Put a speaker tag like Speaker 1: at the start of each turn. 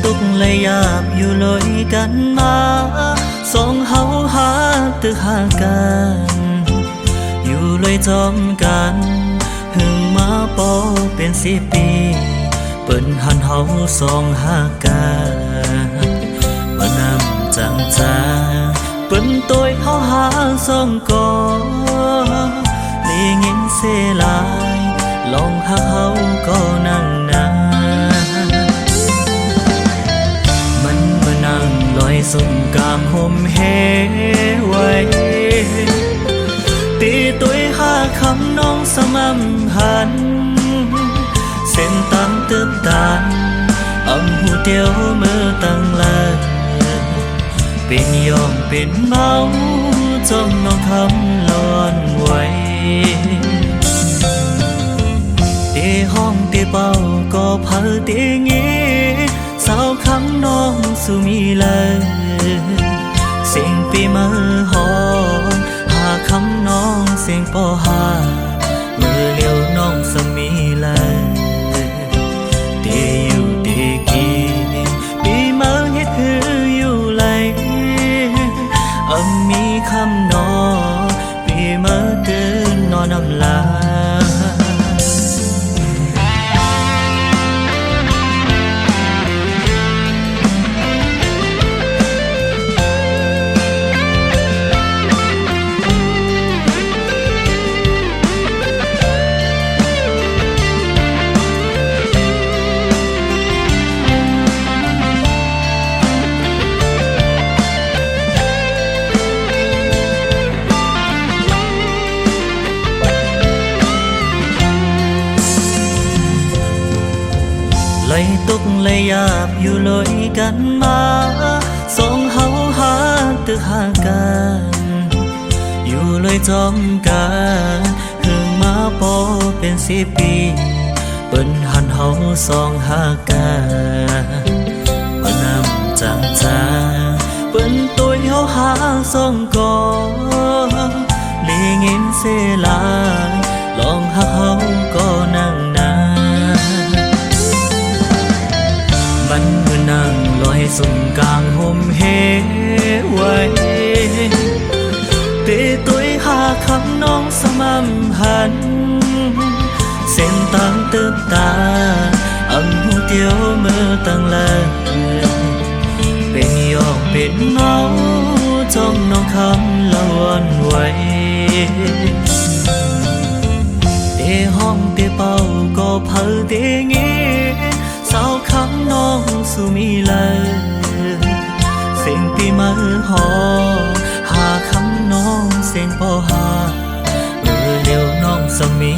Speaker 1: ตุกไหลยาบอยู่ลอยกันมาสองเฮาหาตึกหากันอยู่ลอยจอมกันหึงมาปอเป็น10 ปีเปิ้นหันเฮาสองหากันเมื่อนำจังจาเปิ้นตัวเฮาหาสองก่อเลียงเงินเสลายลองหาเฮาก็นั่งนามันมานั่งลอยสุ่มกลางห่มเหไว้ตีตัวหาคำน้องสม่ำหันเส้นตามตึบตานอำหูเดียวเมื่อตั้งแลเป็นยอมเป็นเมาจมน้องคำล้อนไว้เตห้องเตเป่าก็เพอเตงี้สาวคำน้องสุมีเลยเสียงปีมือหอมหาคำน้องเสียงปอหามือเลี้ยวน้องสมีเลยเตอยู่เตกีปีมือเฮ็ดหืออยู่เลยมีคำนอปีมือตื่นนอนน้ำลาไหลตุกไหลยาบอยู่ลอยกันมาสองเฮาหาตึกหากันอยู่ลอยจอมกันหึงมาปอเป็น10 ปีเปิ้นหันเฮาสองหากันเมื่อนำจังจาเปิ้นตัวเฮาหาสองก่อเลียงเงินเสลายลองหาเฮาก็นั่งนามันมือนั่งลอยสุ่มกลางห่มเหไว้ตีตัวหาคำน้องสม่ำหันเส้นตามตึบตาอังหูเดียวเมื่อตั้งแลเป็นยอกเป็นเมาจมน้องคำละวันไว้เตห้องเตเป่าก็เพอเตงี้สาวคำน้องสุมีเลยเสียงปีมือหอหาคำน้องเสียงปอหามือเลี้ยวน้องสมี